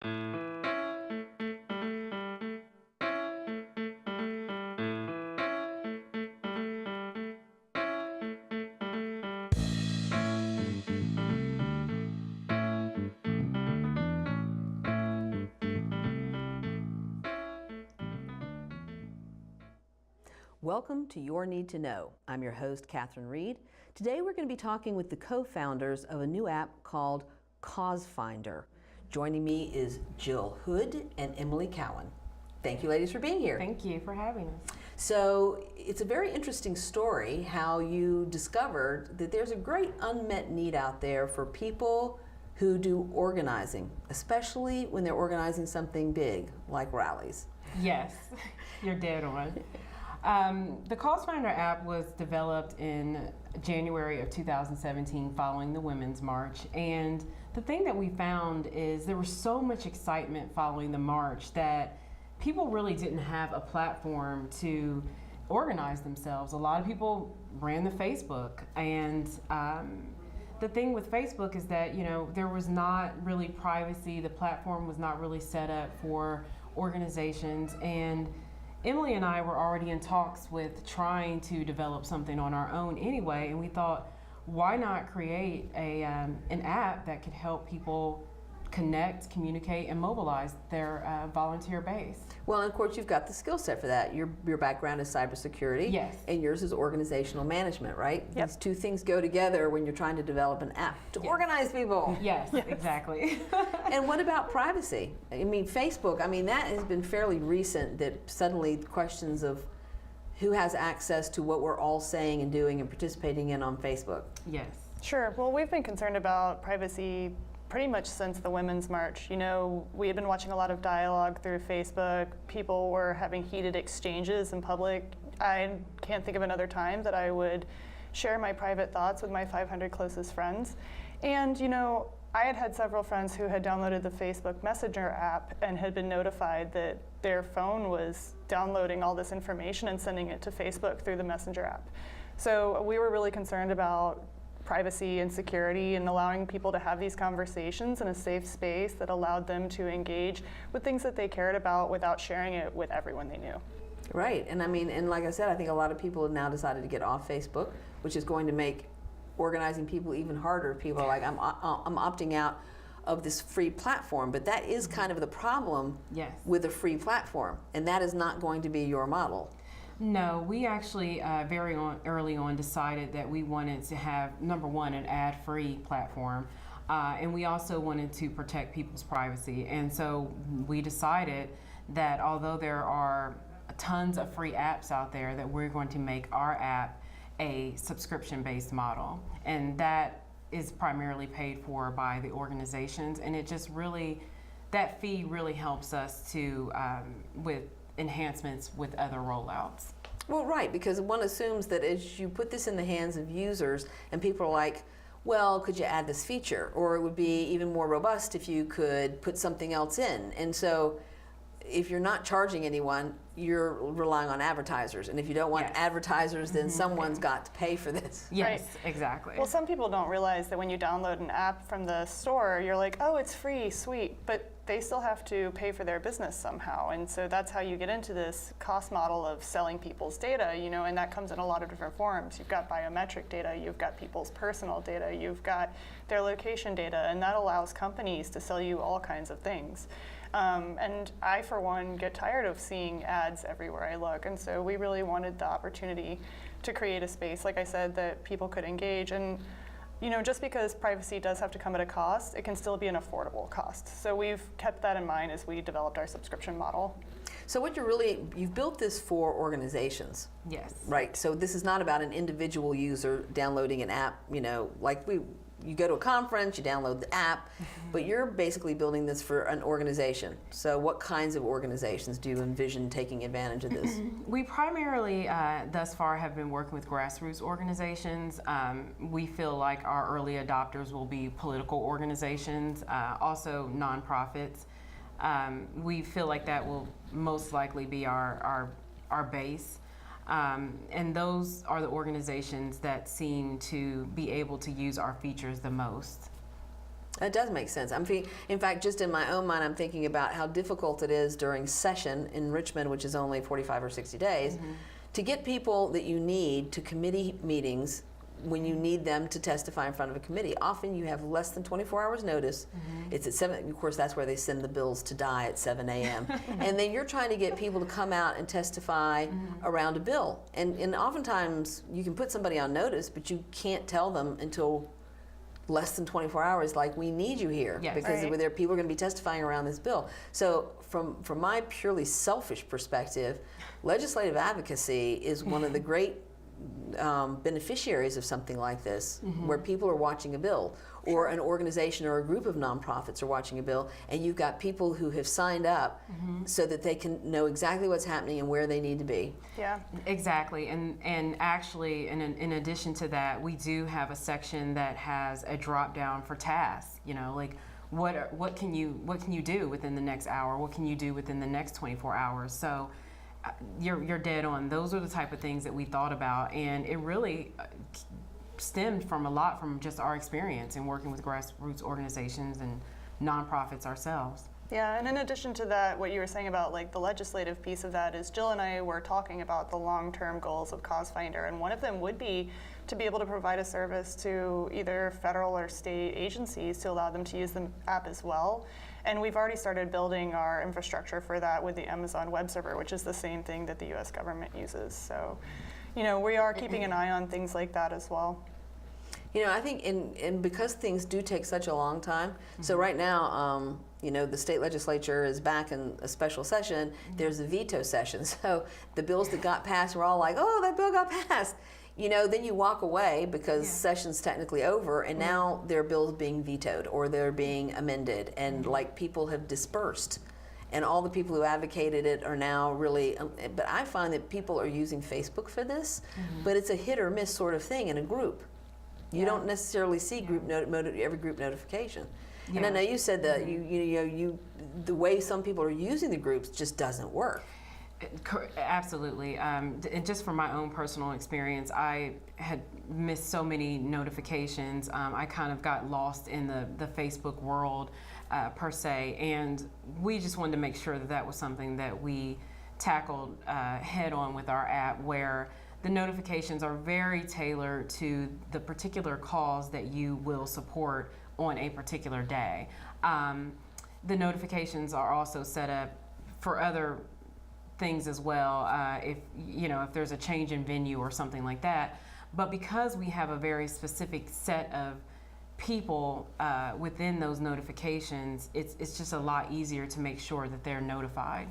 Welcome to Your Need to Know. I'm your host, Catherine Reed. Today we're going to be talking with the co-founders of a new app called Cause Finder. Joining me is Jill Hood and Emily Cowan. Thank you, ladies, for being here. Thank you for having us. So it's a very interesting story how you discovered that there's a great unmet need out there for people who do organizing, especially when they're organizing something big like rallies. Yes, you're dead on. The Cause Finder app was developed in January of 2017 following the Women's March. And the thing that we found is there was so much excitement following the march that people really didn't have a platform to organize themselves. A lot of people ran to Facebook. And the thing with Facebook is that, there was not really privacy. The platform was not really set up for organizations. And Emily and I were already in talks with trying to develop something on our own anyway, and we thought, why not create an app that could help people connect, communicate, and mobilize their volunteer base. Well, and of course, you've got the skill set for that. Your background is cybersecurity, yes, and yours is organizational management, right? Yep. These two things go together when you're trying to develop an app to organize people. Yes, exactly. And what about privacy? I mean, Facebook, that has been fairly recent that suddenly questions of who has access to what we're all saying and doing and participating in on Facebook. Yes. Sure. Well, we've been concerned about privacy pretty much since the Women's March. We had been watching a lot of dialogue through Facebook. People were having heated exchanges in public. I can't think of another time that I would share my private thoughts with my 500 closest friends. And, I had several friends who had downloaded the Facebook Messenger app and had been notified that their phone was downloading all this information and sending it to Facebook through the Messenger app. So we were really concerned about privacy and security and allowing people to have these conversations in a safe space that allowed them to engage with things that they cared about without sharing it with everyone they knew. Right, and like I said, I think a lot of people have now decided to get off Facebook, which is going to make organizing people even harder. People are like, I'm opting out of this free platform, but that is kind of the problem Yes. with a free platform, and that is not going to be your model. No, we actually early on decided that we wanted to have, number one, an ad-free platform, and we also wanted to protect people's privacy. And so we decided that although there are tons of free apps out there, that we're going to make our app a subscription-based model. And that is primarily paid for by the organizations, and it just really, that fee really helps us to, with enhancements with other rollouts. Well, right, because one assumes that as you put this in the hands of users and people are like, well, could you add this feature? Or it would be even more robust if you could put something else in. And so if you're not charging anyone, you're relying on advertisers. And if you don't want Yes. advertisers, then someone's got to pay for this. Yes, Right. exactly. Well, some people don't realize that when you download an app from the store, you're like, oh, it's free, sweet, but they still have to pay for their business somehow. And so that's how you get into this cost model of selling people's data, and that comes in a lot of different forms. You've got biometric data, you've got people's personal data, you've got their location data, and that allows companies to sell you all kinds of things. And I, for one, get tired of seeing ads everywhere I look. And so we really wanted the opportunity to create a space, like I said, that people could engage. And just because privacy does have to come at a cost, it can still be an affordable cost. So we've kept that in mind as we developed our subscription model. So what you've built this for organizations. Yes. Right, so this is not about an individual user downloading an app, like you go to a conference, you download the app, but you're basically building this for an organization. So what kinds of organizations do you envision taking advantage of this? We primarily, thus far, have been working with grassroots organizations. We feel like our early adopters will be political organizations, also nonprofits. We feel like that will most likely be our base. And those are the organizations that seem to be able to use our features the most. That does make sense. In fact, just in my own mind, I'm thinking about how difficult it is during session in Richmond, which is only 45 or 60 days, to get people that you need to committee meetings when you need them to testify in front of a committee. Often you have less than 24 hours notice. It's at 7, of course that's where they send the bills to die at 7 a.m. And then you're trying to get people to come out and testify around a bill. And oftentimes you can put somebody on notice, but you can't tell them until less than 24 hours, like, we need you here, because there people are going to be testifying around this bill. So from my purely selfish perspective, legislative advocacy is one of the great beneficiaries of something like this, where people are watching a bill, or an organization or a group of nonprofits are watching a bill, and you've got people who have signed up so that they can know exactly what's happening and where they need to be. Yeah, exactly. And actually, in addition to that, we do have a section that has a drop down for tasks. You know, like what can you do within the next hour? What can you do within the next 24 hours? So you're dead on. Those are the type of things that we thought about, and it really stemmed from just our experience in working with grassroots organizations and nonprofits ourselves. Yeah, and in addition to that, what you were saying about like the legislative piece of that is Jill and I were talking about the long-term goals of Cause Finder, and one of them would be to be able to provide a service to either federal or state agencies to allow them to use the app as well. And we've already started building our infrastructure for that with the Amazon web server, which is the same thing that the US government uses. So, you know, we are keeping an eye on things like that as well. You know, I think and because things do take such a long time, so right now, you know, the state legislature is back in a special session. There's a veto session. So the bills that got passed were all like, oh, that bill got passed. You know, then you walk away because session's technically over, and now there are bills being vetoed or they're being amended, and like people have dispersed. And all the people who advocated it are now really, but I find that people are using Facebook for this, but it's a hit or miss sort of thing in a group. You don't necessarily see every group notification. And I know you said that the way some people are using the groups just doesn't work. Absolutely. And just from my own personal experience, I had missed so many notifications. I kind of got lost in the Facebook world per se, and we just wanted to make sure that was something that we tackled head on with our app, where the notifications are very tailored to the particular cause that you will support on a particular day. The notifications are also set up for other things as well, if there's a change in venue or something like that. But because we have a very specific set of people within those notifications, it's just a lot easier to make sure that they're notified.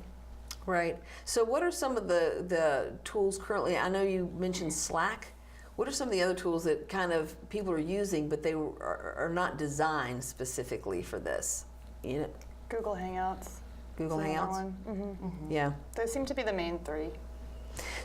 Right. So what are some of the tools currently? I know you mentioned Slack. What are some of the other tools that kind of people are using, but they are not designed specifically for this? You know? Google Hangouts. Google Hangouts? Yeah. Those seem to be the main three.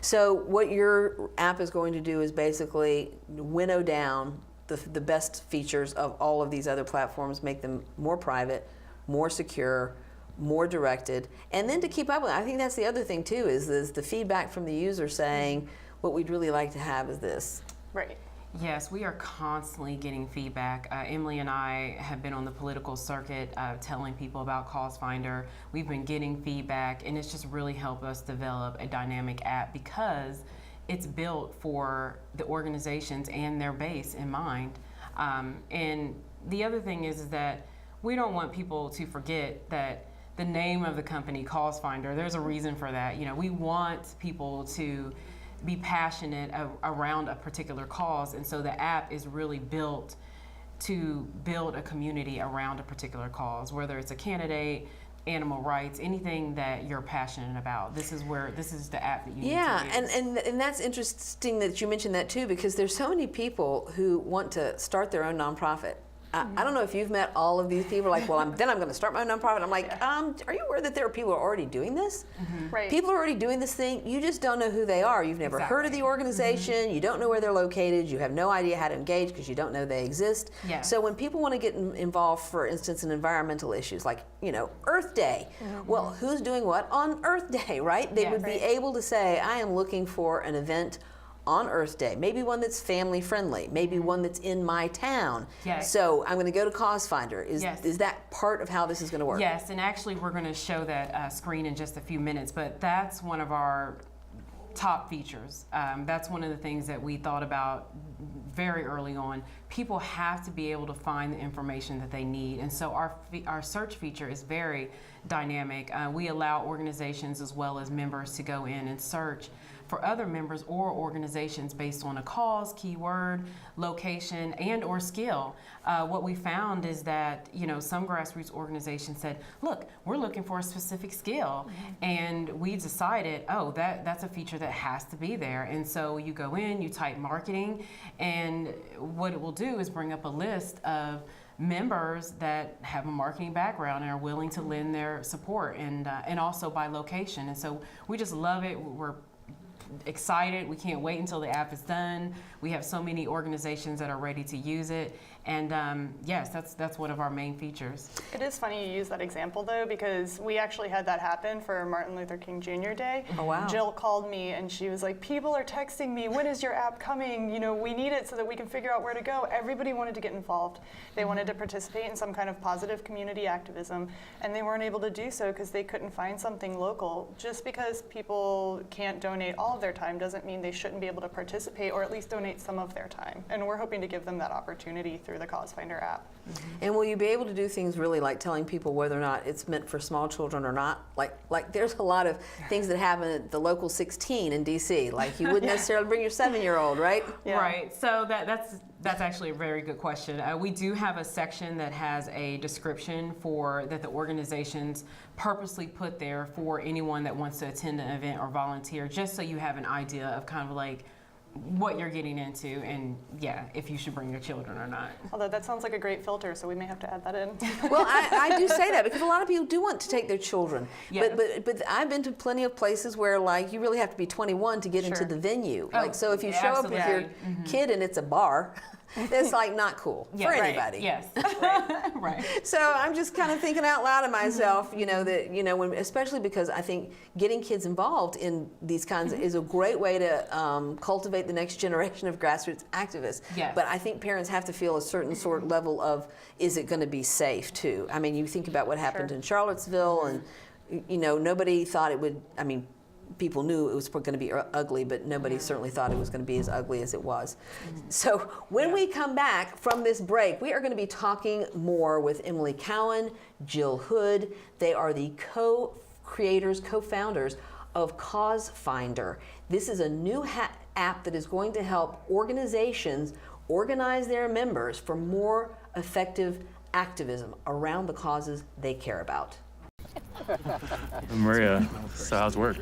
So what your app is going to do is basically winnow down the best features of all of these other platforms, make them more private, more secure, more directed, and then to keep up with it. I think that's the other thing too, is the feedback from the user saying, what we'd really like to have is this. Right. Yes, we are constantly getting feedback. Emily and I have been on the political circuit telling people about Cause Finder. We've been getting feedback, and it's just really helped us develop a dynamic app because it's built for the organizations and their base in mind. And the other thing is that we don't want people to forget that the name of the company, Cause Finder, there's a reason for that. You know, we want people to be passionate around a particular cause, and so the app is really built to build a community around a particular cause, whether it's a candidate, animal rights, anything that you're passionate about. This is the app that you need to use. and that's interesting that you mentioned that too, because there's so many people who want to start their own nonprofit. I don't know if you've met all of these people, like, well, I'm going to start my own nonprofit. I'm like, are you aware that there are people who are already doing this? Right. People are already doing this thing. You just don't know who they are. You've never heard of the organization. You don't know where they're located. You have no idea how to engage because you don't know they exist. Yeah. So when people want to get involved, for instance, in environmental issues, like, Earth Day, well, who's doing what on Earth Day, right? They would be able to say, I am looking for an event on Earth Day, maybe one that's family friendly, maybe one that's in my town. Yes. So I'm going to go to Cause Finder. Yes. Is that part of how this is going to work? Yes, and actually we're going to show that screen in just a few minutes, but that's one of our top features. That's one of the things that we thought about very early on. People have to be able to find the information that they need, and so our search feature is very dynamic. We allow organizations as well as members to go in and search for other members or organizations based on a cause, keyword, location, and or skill. What we found is that, you know, some grassroots organizations said, look, we're looking for a specific skill. And we decided, oh, that's a feature that has to be there. And so you go in, you type marketing, and what it will do is bring up a list of members that have a marketing background and are willing to lend their support, and also by location. And so we just love it. We're excited. We can't wait until the app is done. We have so many organizations that are ready to use it. And yes, that's one of our main features. It is funny you use that example though, because we actually had that happen for Martin Luther King Jr. Day. Oh, wow. Jill called me and she was like, people are texting me, when is your app coming? You know, we need it so that we can figure out where to go. Everybody wanted to get involved. They wanted to participate in some kind of positive community activism, and they weren't able to do so because they couldn't find something local. Just because people can't donate all of their time doesn't mean they shouldn't be able to participate, or at least donate some of their time. And we're hoping to give them that opportunity through the Cause Finder app. And will you be able to do things really like telling people whether or not it's meant for small children or not? Like there's a lot of things that happen at the local 16 in DC. Like you wouldn't necessarily bring your 7-year-old, right? Yeah. Right. So that's actually a very good question. We do have a section that has a description that the organizations purposely put there for anyone that wants to attend an event or volunteer, just so you have an idea of kind of like what you're getting into, and yeah, if you should bring your children or not. Although that sounds like a great filter, so we may have to add that in. Well, I do say that because a lot of people do want to take their children. Yes. But I've been to plenty of places where like you really have to be 21 to get into Sure. the venue. Oh, Like so if you yeah, show up with your absolutely. kid and it's a bar, that's like not cool Yeah, for right. anybody. Yes. Right. So I'm just kind of thinking out loud to myself, you know, that, you know, when, especially because I think getting kids involved in these kinds is a great way to cultivate the next generation of grassroots activists. Yes. But I think parents have to feel a certain sort of level of, is it going to be safe too? I mean, you think about what happened Sure. in Charlottesville, and, you know, nobody thought it would, I mean, people knew it was going to be ugly, but nobody certainly thought it was going to be as ugly as it was. So when we come back from this break, we are going to be talking more with Emily Cowan, Jill Hood. They are the co-creators, co-founders of Cause Finder. This is a new app that is going to help organizations organize their members for more effective activism around the causes they care about. Maria, so how's work?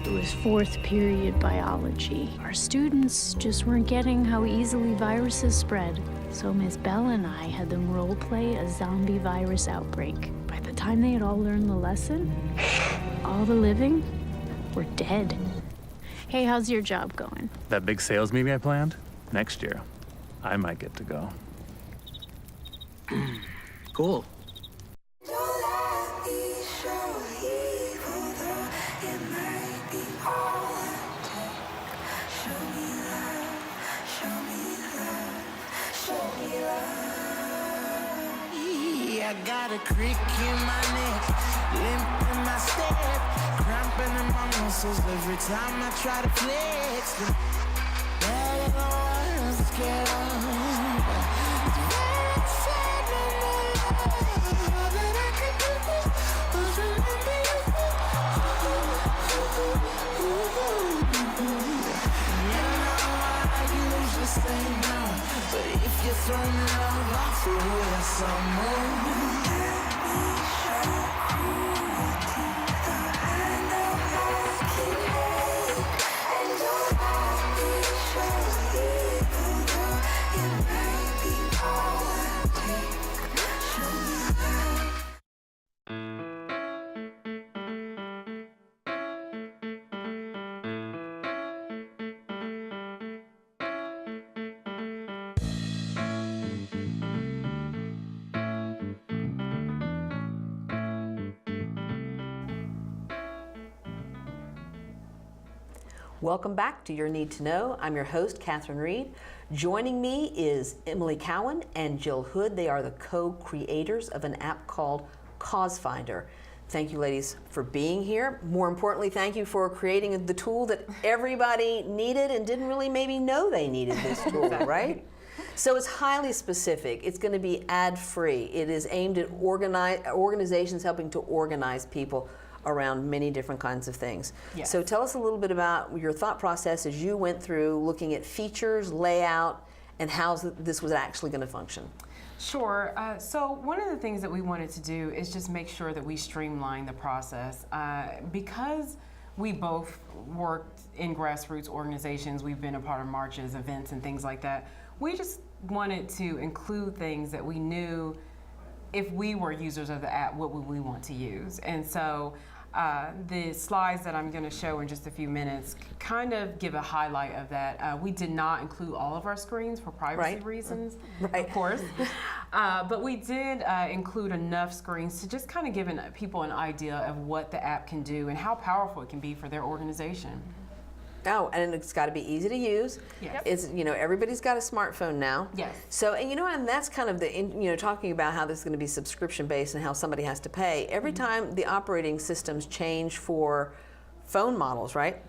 It was fourth period biology. Our students just weren't getting how easily viruses spread. So Miss Bell and I had them role play a zombie virus outbreak. By the time they had all learned the lesson, all the living were dead. Hey, how's your job going? That big sales meeting I planned? Next year, I might get to go. Cool. I got a crick in my neck, limp in my step, cramping in my muscles every time I try to flex. But I don't wanna get up. It's very sad, all that I could do was remember you. You know I usually say no, but if you throw me love, I'll throw you some more. Welcome back to Your Need to Know. I'm your host, Catherine Reed. Joining me is Emily Cowan and Jill Hood. They are the co-creators of an app called Cause Finder. Thank you, ladies, for being here. More importantly, thank you for creating the tool that everybody needed and didn't really maybe know they needed this tool, right? So it's highly specific. It's going to be ad-free. It is aimed at organizations helping to organize people around many different kinds of things. Yes. So tell us a little bit about your thought process as you went through looking at features, layout, and how this was actually going to function. Sure. So one of the things that we wanted to do is just make sure that we streamline the process. Because we both worked in grassroots organizations, we've been a part of marches, events, and things like that. We just wanted to include things that we knew if we were users of the app, what would we want to use? And so the slides that I'm going to show in just a few minutes kind of give a highlight of that. We did not include all of our screens for privacy reasons, of course, but we did include enough screens to just kind of give people an idea of what the app can do and how powerful it can be for their organization. Oh, and it's got to be easy to use. Yes. It's, everybody's got a smartphone now. Yes. So, and that's kind of the, talking about how this is going to be subscription based and how somebody has to pay. Every time the operating systems change for phone models, right?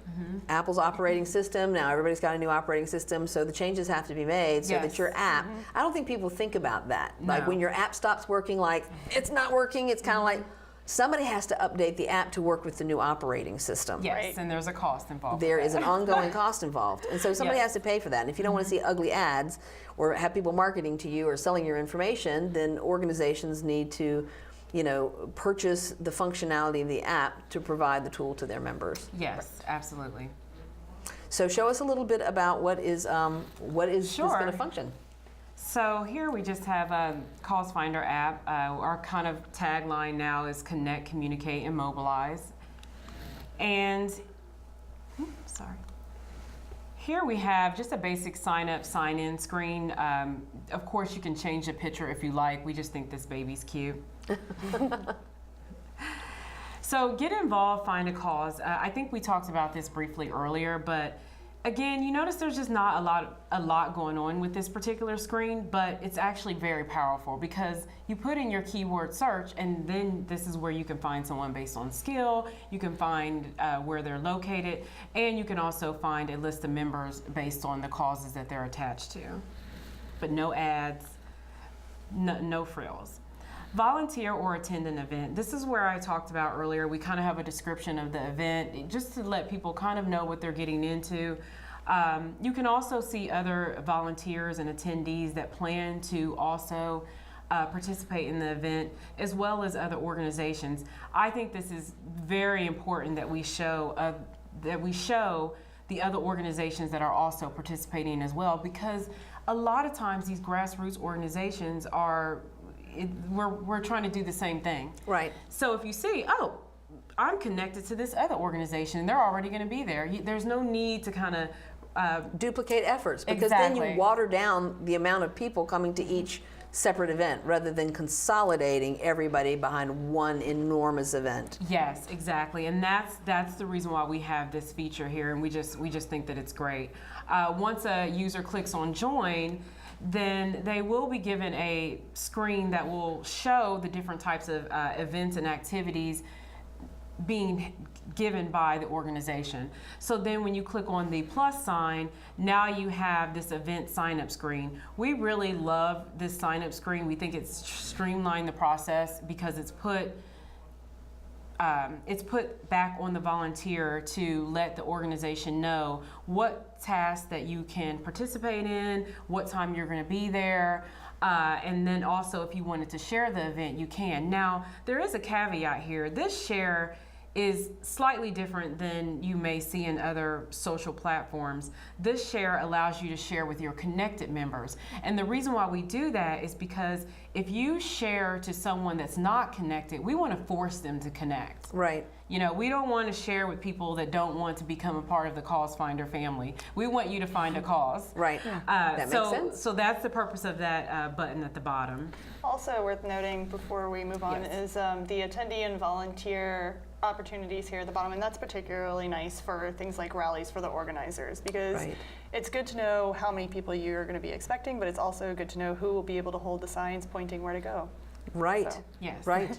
Apple's operating system, now everybody's got a new operating system, so the changes have to be made so that your app, I don't think people think about that. Like when your app stops working, like it's not working, it's kind of like, somebody has to update the app to work with the new operating system. Yes, and there's a cost involved. There is an ongoing cost involved. And so somebody has to pay for that. And if you don't want to see ugly ads or have people marketing to you or selling your information, then organizations need to, purchase the functionality of the app to provide the tool to their members. Yes, absolutely. So show us a little bit about what is this going to function. So here we just have Cause Finder app. Our kind of tagline now is connect, communicate, and mobilize. And, here we have just a basic sign up, sign in screen. Of course you can change the picture if you like. We just think this baby's cute. So get involved, find a cause. I think we talked about this briefly earlier, but again, you notice there's just not a lot going on with this particular screen, but it's actually very powerful because you put in your keyword search and then this is where you can find someone based on skill, you can find where they're located, and you can also find a list of members based on the causes that they're attached to. But no ads, no frills. Volunteer or attend an event. This is where I talked about earlier. We kind of have a description of the event just to let people kind of know what they're getting into. You can also see other volunteers and attendees that plan to also participate in the event, as well as other organizations. I think this is very important that we show the other organizations that are also participating as well, because a lot of times these grassroots organizations are we're trying to do the same thing. Right. So if you see, oh, I'm connected to this other organization, they're already going to be there. There's no need to kind of duplicate efforts, because then you water down the amount of people coming to each separate event rather than consolidating everybody behind one enormous event. Yes, exactly, and that's the reason why we have this feature here, and we just think that it's great. Once a user clicks on join, then they will be given a screen that will show the different types of events and activities being given by the organization. So then when you click on the plus sign, now you have this event sign up screen. We really love this sign up screen. We think it's streamlined the process because it's put back on the volunteer to let the organization know what tasks that you can participate in, what time you're going to be there, and then also if you wanted to share the event, you can. Now, there is a caveat here. This share is slightly different than you may see in other social platforms. This share allows you to share with your connected members. And the reason why we do that is because if you share to someone that's not connected, we want to force them to connect. Right. You know, we don't want to share with people that don't want to become a part of the Cause Finder family. We want you to find a cause. Right. That makes sense. So that's the purpose of that button at the bottom. Also worth noting before we move on is the attendee and volunteer opportunities here at the bottom, and that's particularly nice for things like rallies for the organizers, because Right. it's good to know how many people you're going to be expecting, but it's also good to know who will be able to hold the signs pointing where to go. Right. So. Yes. Right.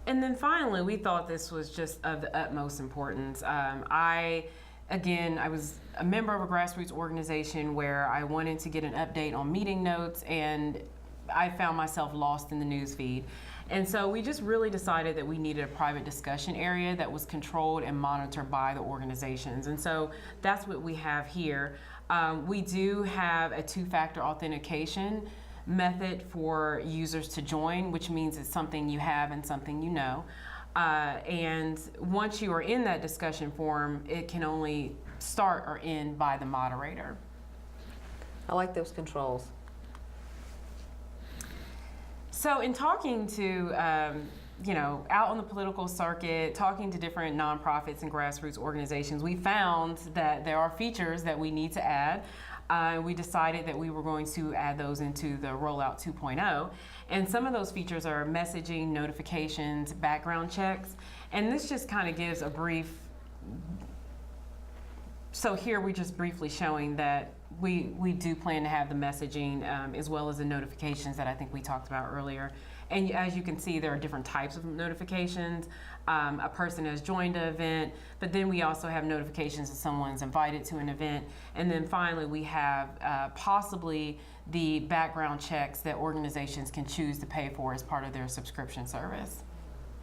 And then finally, we thought this was just of the utmost importance. I was a member of a grassroots organization where I wanted to get an update on meeting notes, and I found myself lost in the news feed. And so we just really decided that we needed a private discussion area that was controlled and monitored by the organizations. And so that's what we have here. We do have a two-factor authentication method for users to join, which means it's something you have and something you know. And once you are in that discussion forum, it can only start or end by the moderator. I like those controls. So in talking to, out on the political circuit, talking to different nonprofits and grassroots organizations, we found that there are features that we need to add. We decided that we were going to add those into the rollout 2.0. And some of those features are messaging, notifications, background checks. And this just kind of gives a brief. So here we're just briefly showing that we do plan to have the messaging as well as the notifications that I think we talked about earlier. And as you can see, there are different types of notifications. A person has joined an event, but then we also have notifications if someone's invited to an event. And then finally, we have possibly the background checks that organizations can choose to pay for as part of their subscription service.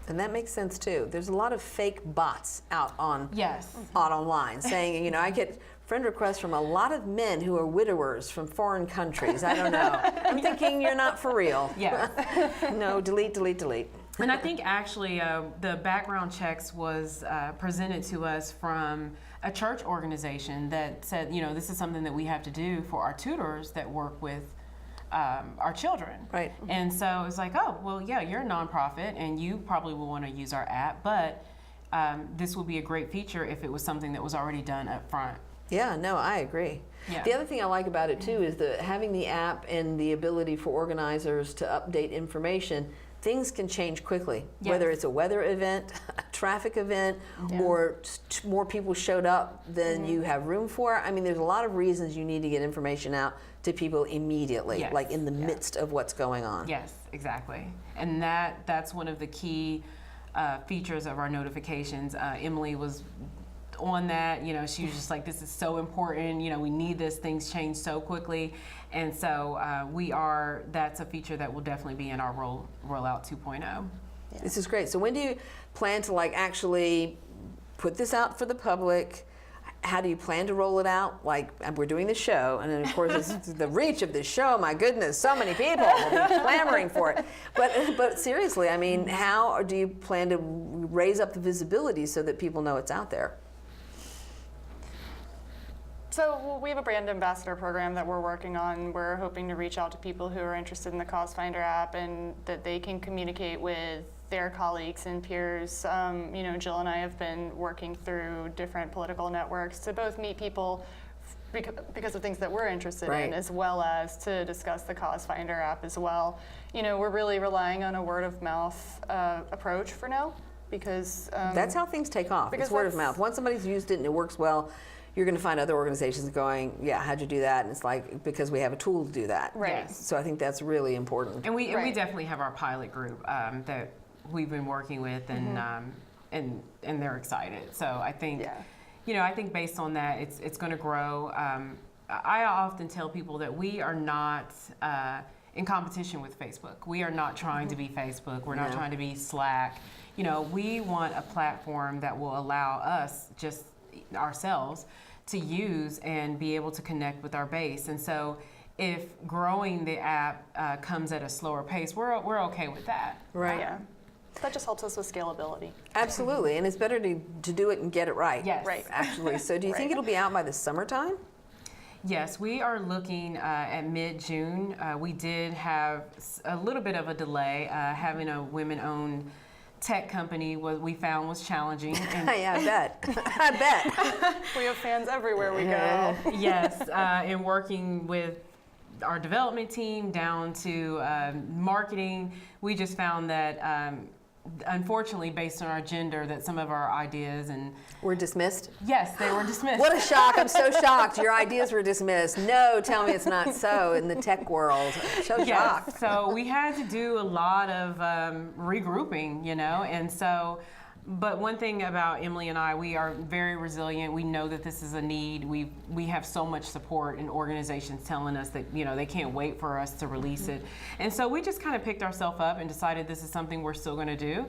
And that makes sense too. There's a lot of fake bots out online saying, I get friend requests from a lot of men who are widowers from foreign countries. I don't know. I'm thinking you're not for real. Yeah. No, delete, delete, delete. And I think actually the background checks was presented to us from a church organization that said, this is something that we have to do for our tutors that work with our children. Right. And so it's like, oh, well, yeah, you're a nonprofit and you probably will want to use our app, but this would be a great feature if it was something that was already done up front. Yeah, no, I agree. Yeah. The other thing I like about it too is having the app and the ability for organizers to update information. Things can change quickly, Yes. whether it's a weather event, a traffic event, or more people showed up than you have room for. I mean, there's a lot of reasons you need to get information out to people immediately, Yes. like in the midst of what's going on. Yes, exactly. And that's one of the key features of our notifications. Emily was on that, she was just like, this is so important, we need this, things change so quickly. And so that's a feature that will definitely be in our rollout 2.0. This is great. So when do you plan to actually put this out for the public? How do you plan to roll it out? We're doing the show, and then of course it's the reach of the show, my goodness, so many people will be clamoring for it. But seriously, I mean, how do you plan to raise up the visibility so that people know it's out there? So we have a brand ambassador program that we're working on. We're hoping to reach out to people who are interested in the Cause Finder app and that they can communicate with their colleagues and peers. Jill and I have been working through different political networks to both meet people because of things that we're interested in, as well as to discuss the Cause Finder app as well. We're really relying on a word of mouth approach for now because that's how things take off. It's word of mouth. Once somebody's used it and it works well, you're going to find other organizations going, yeah, how'd you do that? And it's like, because we have a tool to do that. Right. Yes. So I think that's really important. And we definitely have our pilot group that we've been working with, and they're excited. So I think, I think based on that, it's going to grow. I often tell people that we are not in competition with Facebook. We are not trying to be Facebook. We're not trying to be Slack. We want a platform that will allow us, just ourselves, to use and be able to connect with our base. And so if growing the app comes at a slower pace, we're okay with that. Right. Yeah. That just helps us with scalability. Absolutely, and it's better to do it and get it right. Yes. Right. Actually, so do you think it'll be out by the summertime? Yes, we are looking at mid-June. We did have a little bit of a delay. Having a women-owned tech company we found was challenging. And Yeah, I bet. I bet. We have fans everywhere we go. yes, and working with our development team down to marketing. We just found that unfortunately, based on our gender, that some of our ideas and We're dismissed? yes, they were dismissed. What a shock. I'm so shocked. Your ideas were dismissed. No, tell me it's not so in the tech world. I'm so shocked. Yes, so we had to do a lot of regrouping, and so, but one thing about Emily and I, we are very resilient. We know that this is a need. We have so much support in organizations telling us that, they can't wait for us to release it. And so we just kind of picked ourselves up and decided this is something we're still going to do.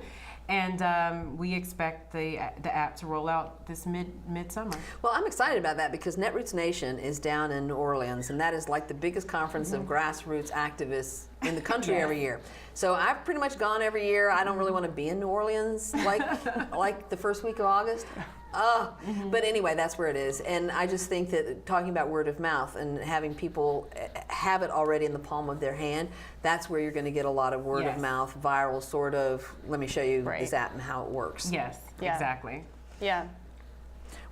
And we expect the app to roll out this midsummer. Well, I'm excited about that because Netroots Nation is down in New Orleans, and that is like the biggest conference of grassroots activists in the country every year. So I've pretty much gone every year. I don't really want to be in New Orleans like the first week of August. But anyway, that's where it is. And I just think that talking about word of mouth and having people have it already in the palm of their hand, that's where you're going to get a lot of word of mouth, viral sort of, let me show you this app and how it works. Yes, Yeah. exactly. Yeah.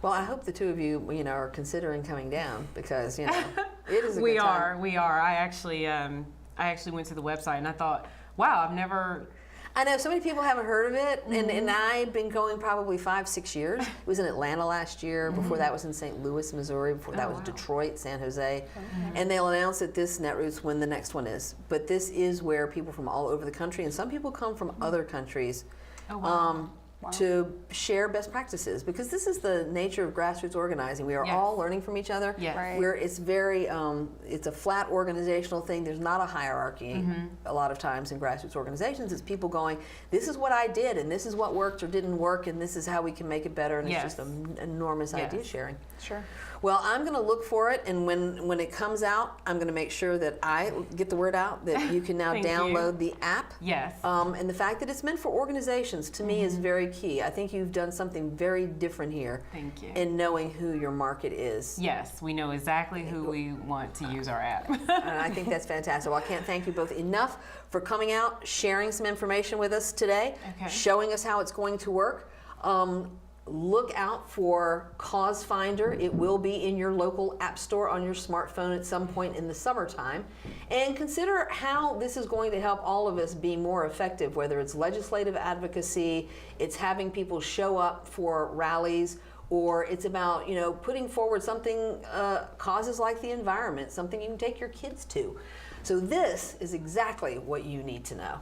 Well, I hope the two of you, are considering coming down because, it is a We good time. are. I actually went to the website and I thought, wow, I've never. I know so many people haven't heard of it, and I've been going probably 5-6 years. It was in Atlanta last year. Before that was in St. Louis, Missouri. Before that was Detroit, San Jose. And they'll announce at this Netroots when the next one is. But this is where people from all over the country, and some people come from other countries, to share best practices, because this is the nature of grassroots organizing. We are all learning from each other. Yes. Right. Where it's very, it's a flat organizational thing. There's not a hierarchy a lot of times in grassroots organizations. It's people going, this is what I did, and this is what worked or didn't work, and this is how we can make it better, and it's just an enormous idea sharing. Sure. Well, I'm going to look for it, and when it comes out, I'm going to make sure that I get the word out that you can now Thank download the app. Yes. And the fact that it's meant for organizations, to me, is very key. I think you've done something very different here. Thank you. In knowing who your market is. Yes, we know exactly who we want to use our app. And I think that's fantastic. Well, I can't thank you both enough for coming out, sharing some information with us today, showing us how it's going to work. Look out for Cause Finder. It will be in your local app store on your smartphone at some point in the summertime. And consider how this is going to help all of us be more effective, whether it's legislative advocacy, it's having people show up for rallies, or it's about putting forward something, causes like the environment, something you can take your kids to. So this is exactly what you need to know.